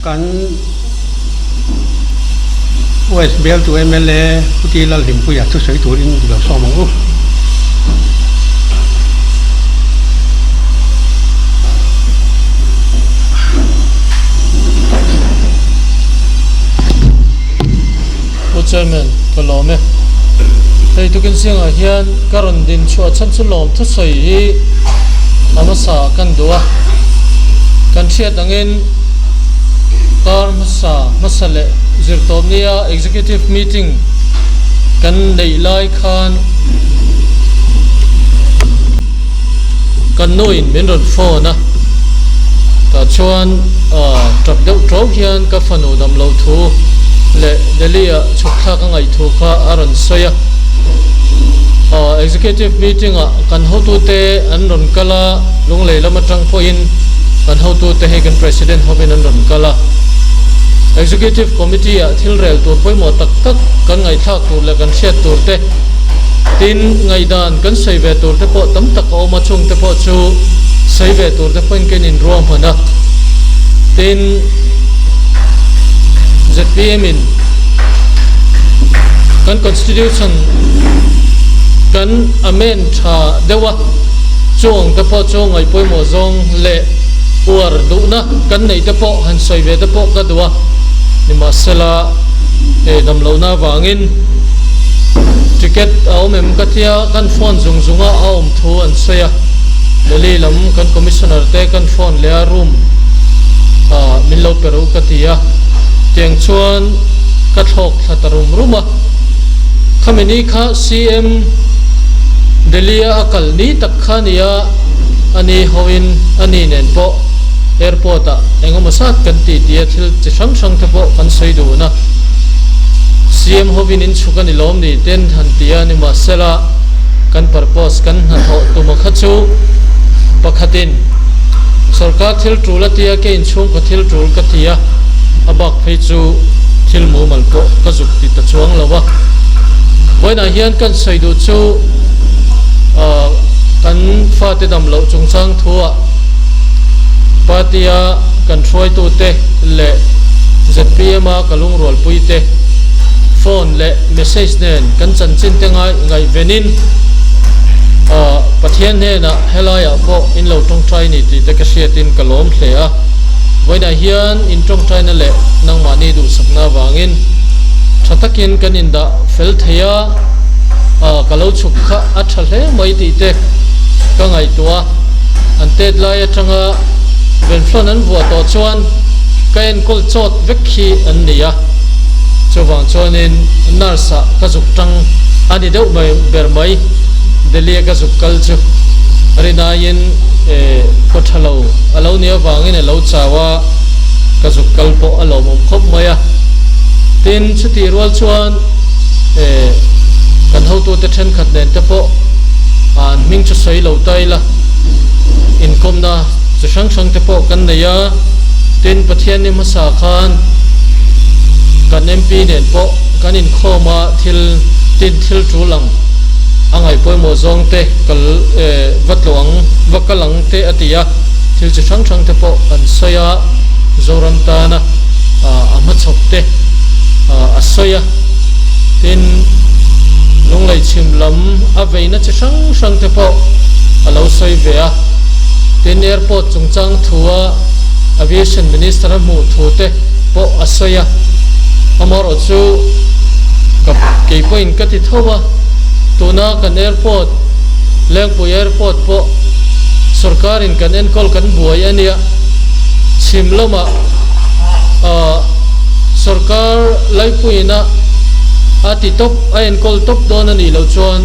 kan OSBL tu MLA puti la lim pu ya tu soi tu rin lo so mo Chairman kalome thei tukin singa hian karon din chua chan chu lom thu soi hi amasa kan duwa kan thiat angin kar masale zirtomnia executive meeting kan nei lai khan kan noin min ron phone na ta chuan trap deuh tro hian ka fanu dam lo thu le delia chukha ka ngai thu kha aron soya executive meeting kan hotu te an ron kala lung le lama tang po in kan hotu te he kan president hobin an ron kala executive committee thil rel tur poi mo tak tak kan ngai thak tur le kan shet tur te tin ngai dan kan sei ve tur te po tam tak o ma chung te po chu sei ve tur te point ken in rom hana tin ZPM in kan constitution kan amend tha dewa chong te po chong ai poi mo zong le uar du na kan nei te po han soi ve te po ka duwa ni masala e dam lo na wangin ticket au mem ka tia kan phone zung zunga aum thu an soya leli lam kan commissioner te kan phone le room min lo peru ka tia tiang chuan ka thok thatarum ruma khameni kha CM delia akal ni tak khania ani hoin ani nen po airport engoma sat kan ti tia thil chi sang sang te po kan sei du na CM hovin in chukani lom ni ten han tia ni masela kan purpose kan ha tho tu ma khachu pakhatin sarkar thil trula tia ke in chung ka thil trul ka tia abak phei chu thil mu mal ko ka juk ti ta chuang lawa boina hian kan sei du chu kan fa te dam lo chung chang thua patia kan throi tu te le ZPM a kalung rol pui te phone le message nen kan chan chin te ngai venin pathian he na helaya po in lo tong trai ni ti te ka hriatin kalom hle a voina hian in tong trai na le nang mani du sakna wangin thatakin kan inda fel theya kalau chuk kha a thle mai ti te ka ngai tua an tet lai atanga ben flon an vua to chuan kain kol chot vekhi an nia chawang chuanin narsa ka juk tang ani deuh mai ber mai delia ka juk kal chu rina yin ko thalo alo nia wangin alo chawa ka juk kal po alo mom khop maya tin chuti rual chuan kan ho tu te then khat nen te po an ming chu sei lo tai la income na chu sang sang te po kan neya tin pathian ni masa khan kan MP nen po kan in khoma thil trulang angai poi mo zong te kal vatluang vakalang te atia thil chu sang sang te po an soya zoram ta na ama chok te asoya tin lung lai chim lam aveina chu sang sang te po alo soi ve a tin airport chungchang thua aviation minister mu thu te po asoya amaro chu ke point ka ti thowa tuna kan airport lengpui airport po sarkarin kan enkol kan buai ania chimlama sarkar laipuina ati top ain kol top don ani lo chuan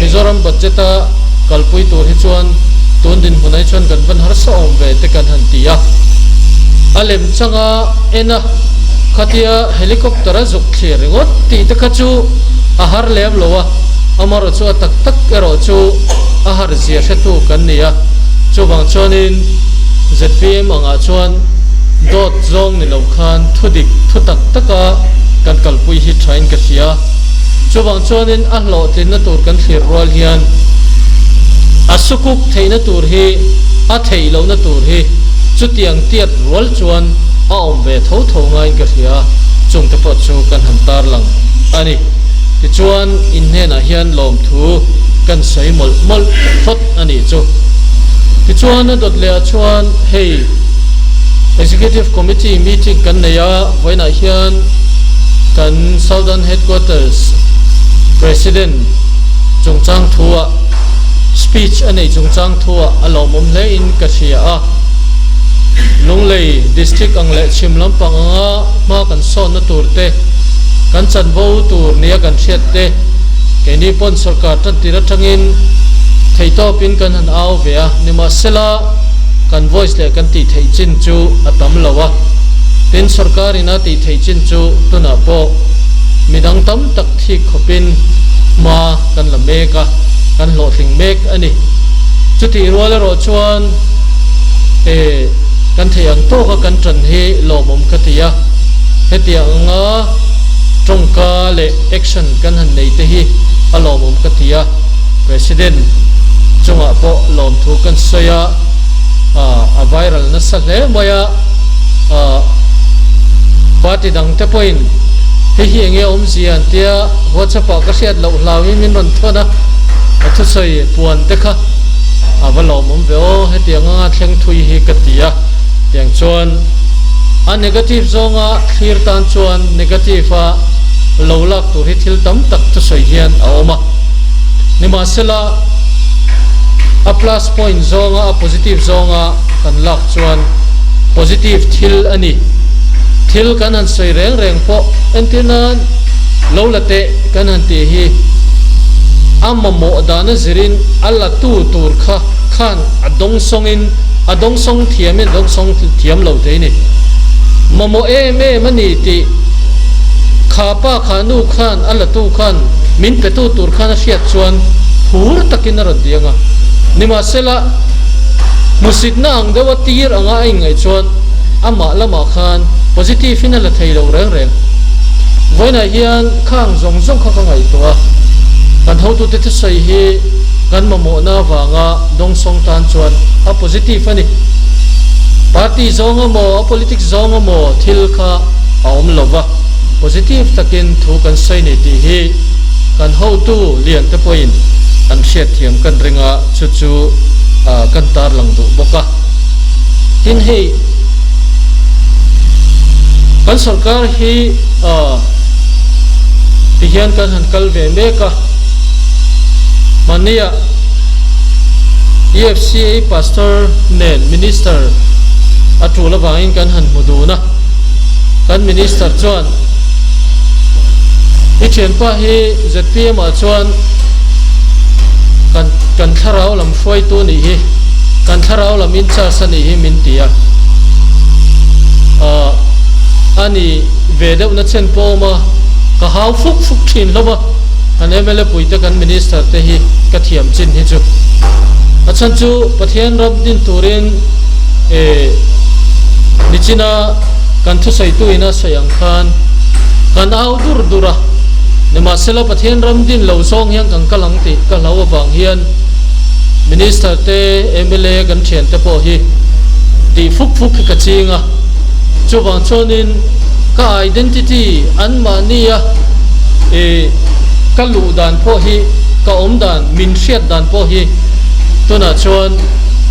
mizoram budgeta kalpui tur hi chuan tun din hunai chuan kan ban har sa om ve te kan han tia alem changa ena khatia helicopter a zuk thlir ringot ti te khachu a har lem lowa amaro chu tak tak ero chu a har zia hretu kan nia chuwang chuanin ZPM anga chuan dot zong ni lo khan thudik thutak taka kan kalpui hi train ka hria chuwang chuanin a hlo tin na tur kan thlir rual hian asukuk theina tur hi a thei lo na tur hi จุดยังเตียดรัวจวนอ้อมเวทเท่าไงกันเสียจงแต่พอจูกันหันตาหลังอันนี้ที่จวนอินเนน่ะเฮียนลมทูกันใส่หมดทดอันนี้จูที่จวนนั้นดดเลียจวนเฮ้ Executive Committee meeting กันเนี่ยไว้น่ะเฮียนกัน Southern Headquarters President จงจ้างทัว speech อันนี้จงจ้างทัวอารมณ์เลยอินกัเชียลุงเลย district อังเลชิมลำปังมากันซ้อนนตูร์เตกันจันวูตูร์เนี่ยกันเชียดเตแกนี่ปนสกัดตันติระทังอินไทยต่อปินกันหันเอาเวียนิมาเซลากัน voice เลยกันตีไทยจินจูอัตมลาวะเป็นสกัดอินาตีไทยจินจูตุนาโปมีดังตั้มตักที่ขบินมากันละเมกะกันโหลดถึงเมกอันนี้จุดที่รัวและรอชวนกันเทียงโตก็กันจันเฮโลมมกติยาเฮตียงตรงกาเลแอคชั่นกันหันในเตฮีอโลมมกติยา President จงอาปอลมทุกันเสียไวรัลนัสเลมายาปาติดังเตปอินเฮียงเงี้ยเสียนเตียหัวจะปากกระเสียดเหล่าลาวิมินรันทนะทุสัยปวนเตคะว่าลมมเวอเฮตียงเชียงทุยเฮกติยาเตียงชวนอัน negative ซองคลียร์ตันชวน negative เหล่าลักตัวที่ทิลตั้มตักทุสัยเฮียนเอามานี่มาเสละplus point ซองpositive ซองกันลักชวน positive ทิลอันนี้ทิลกันหันใส่แรงพออันที่นั้นเหล่าละเตกันหันตีฮีอามาโมดานจรินอัลลตูตูร์ข้าขันอดงซงอินอดงซงเทียมอดงซงเทียมเหล่าเตนี่มาโมมันนี่ติข้าป้าขานูขันอัลลตูขันมินเปตูตูร์ขันเสียชวนหูรตะกินนรดียงนี่มาเสละมุสิดนังเดวตีร์อ่างไงชวนอามาละมาขัน positive ฟินละไทยเราแรงไว้ในเฮียนข้างซงข้างไงตัวกันเท่าตัวที่ใส่เฮกันมาโมนาว่างดงสงตานชวนpositive นี่ party ซองโม politics ซองโมทิลข้าเอามลบะ positive ตะกินถูกกันใส่ในที่เฮกันเท่าตัวเลียนตะปอยน์อันเชียดเทียมกันเริงจู่กันตาหลังดูบกะทินเฮกันสกัดเฮที่เฮียนกันหันกัลเวเมกะมันเนี่ย EFCA pastor เนน minister อัตรูละวางอินกันหันมุดูนะกัน minister จวนที่เขียนป้าให้ ZPM จวนกันทาราวลำช่วยตัวนี้กันทาราวลำอินชาร์สันนี้มินตียอันนี้เวเดอร์นัชเชนโปมาก็หาฟุกทินแล้วบ่อันนี้ไม่เล่ปุยตะกันมินิสเตอร์เตฮีกระเทียมจินฮิจูอาจารย์จูประเทศรับดินตูรินนิจินากันทุสัยตุยนะสยังคันกันเอาดูระเนี่ยมาเสละประเทศรับดินเหล่าซองยังกันกำลังติกันเหล่าบางเฮียนมินิสเตอร์เตMLAกันเชียนเตปอฮีตีฟุกกระจิงจูบางชนินก็ identity อันมานี่ก็ลูดานพอฮีก็อมดานมินเชียดดานพอฮีตัวน่ะชวน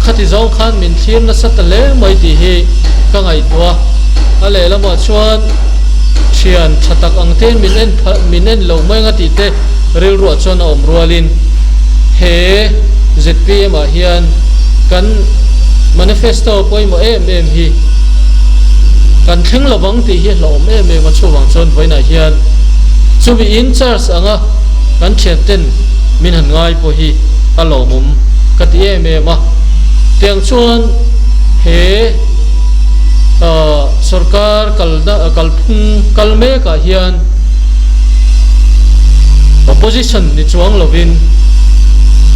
ขัดที่สองขันมินเทียนนัสตะเล่ไม่ดีฮีก็ไงตัวอะไรแล้วมาชวนเชียนชัตักอังเทนมินเอ็นเราไม่งัดติเตเรื่องรัวชวนอมรัวลินเฮ ZPM เฮียนกัน manifesto ปอยมาฮีกันทิ้งระวังตีเฮียเราไม่มาช่วยวังชนไว้ในเฮียนช่วยอินชาร์สอ่ะกันเชียเต้นมินหันง่ายพอฮีอารมณ์กัดมาเตียงชวนเฮสรการกัลเมกะเฮียน opposition นิจวังลวิน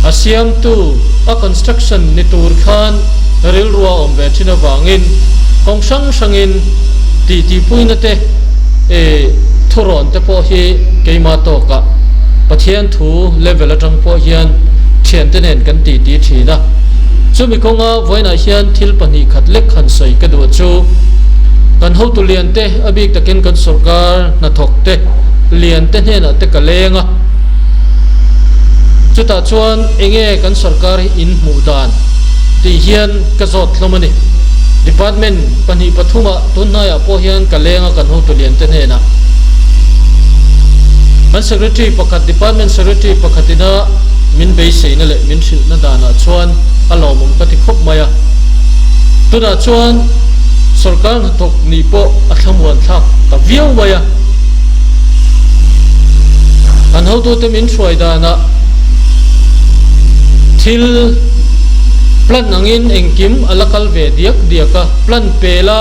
อาเซียมตูconstruction นิตูร์ขันเริลรัวอมเวทินวังอินกองช่างอินตีปุยนั่นเตทุรนเตปอฮีเกยมาโตกะประเทศทูเลเวลจังปอฮียนเชียนเตเนนกันตีทีนะ chu mi konga voina hian thil pani khat lek khan soi ka du chu kan ho tu lian te abik takin kan sarkar na thok te lian te hne na te ka lenga chuta chuan enge kan sarkar in mu dan ti hian ka zot hlomani department pani pathuma tunaya po hian ka lenga kan ho tu lian te hne na kan secretary pakhat department secretary pakhatina min be seina le min sil na dana chuan alomum pati khop maya tuna chuan sarkar na thok ni po athlamuan thak ka viau maya kan ho tu te min thruai dana thil plan angin engkim alakal ve diak diaka plan pela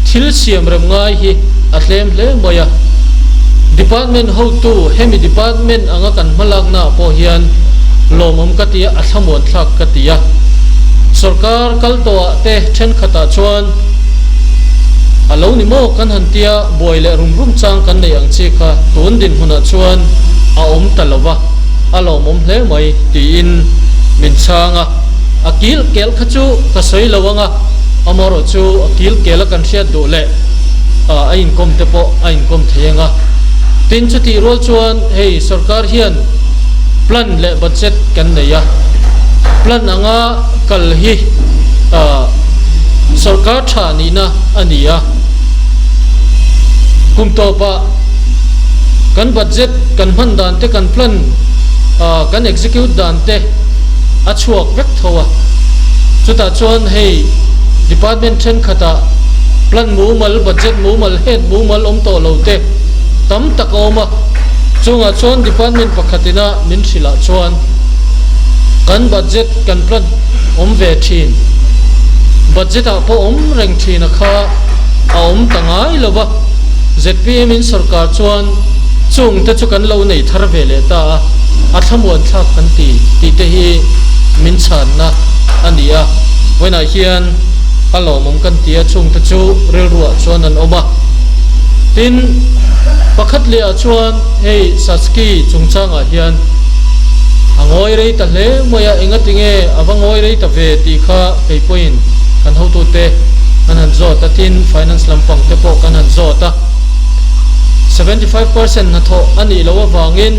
thil siam rem ngai hi atlem hle moya department ho tu hemi department anga kan malak na po hian lomom katia athamon thlak katia sarkar kaltoa te then khata chuan alo ni mo kan hantia boile rum chang kan nei ang chi kha tun din huna chuan a om talova alomom hle mai ti in min changa akil kel khachu ka soi lawanga amoro chu akil kel kan sia do le a in kom te po a in kom thenga tin chu ti rol chuan hei sarkar hian plan le budget kan neya plan anga kal hi sarkar thani na ania kum to pa kan budget kan man dan te kan plan kan execute dan te a chuak vek thowa chuta chuan hei department then khata plan mu mal budget mu mal head mu mal om to lo te tam tak oma chunga chuan department pakhatina min sila chuan kan budget kan plan om ve thin budget a po om reng thina kha a om tangai lova ZPM in sarkar chuan chung te chu kan lo nei thar ve le ta athamuan thak kan ti te hi min chan na ania wena hian alomom kan tia chung te chu rel ruwa chuan an oma tin pakhat le a chuan hei saski chungchanga hian angoi rei ta hle moya engatinge awangoi rei ta ve ti kha keipoin kan ho tu te kan han zo ta tin finance lampang te po kan han zo ta 75% na tho ani lo wangin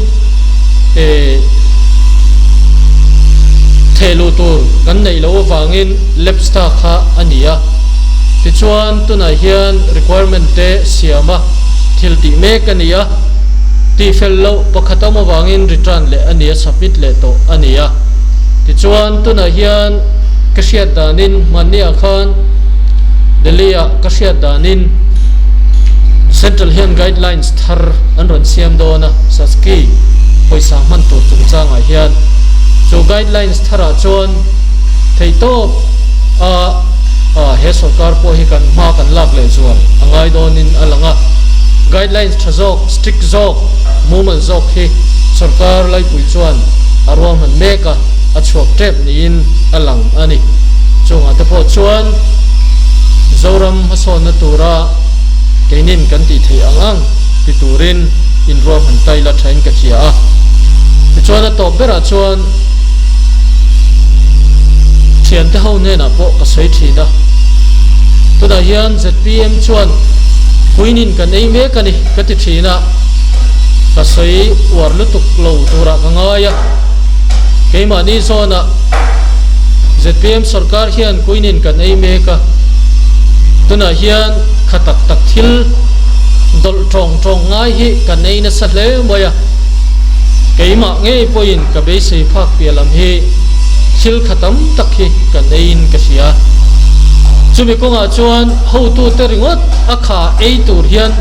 thelu tur kan nei lo wangin lepsta kha ania ti chuan tuna hian requirement te siama thil ti me kania ti fellow pakhatama wangin return le ania submit le to ania ti chuan tuna hian kashiat danin mania khan delia kashiat danin central hian guidelines thar an ron siam dona saski poisa man to chungchanga hian so guidelines thara chuan thei to he sarkar po hi kan ma kan lak le chuan angai donin alanga guidelines thazok strict zok mumal zok hi sarkar lai pui chuan arwam han meka achok tep niin alang ani chunga te po chuan zoram hason na tura keinin kan ti thei angang ti turin in rom han tai la thain ka chia a ti chuan a to bera chuan thian te ho ne na po ka sei thina tuna hian ZPM chuan puinin kan ei me kani ka ti thina ka sei war lu tuk lo tura ka ngaya keima ni zona ZPM sarkar hian puinin kan ei me ka tuna hian khatak tak thil dol tong ngai hi kan ei na sa hle moya keima nge poin ka be sei phak pialam hi thil khatam tak hi kan ein ka sia chumi konga chuan ho tu te ringot akha ei tur hian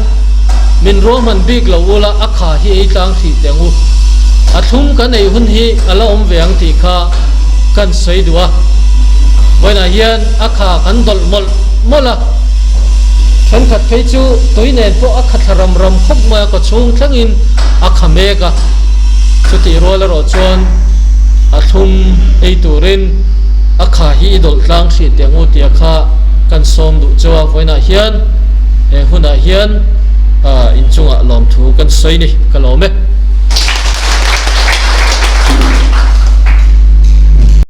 min roman big lawula akha hi ei tang thi tengu athum kan ei hun hi ala om veang ti kha kan sei duwa waina hian akha kan dol mol mola than khat phei chu toinen po akha tharam ram khop ma ka chung thangin akha meka chuti rola ro chuan athum ei turin akha hi dol tlang thi tengu ti akha kan som du chawa voina hian huna hian in chunga lom thu kan sei ni kalome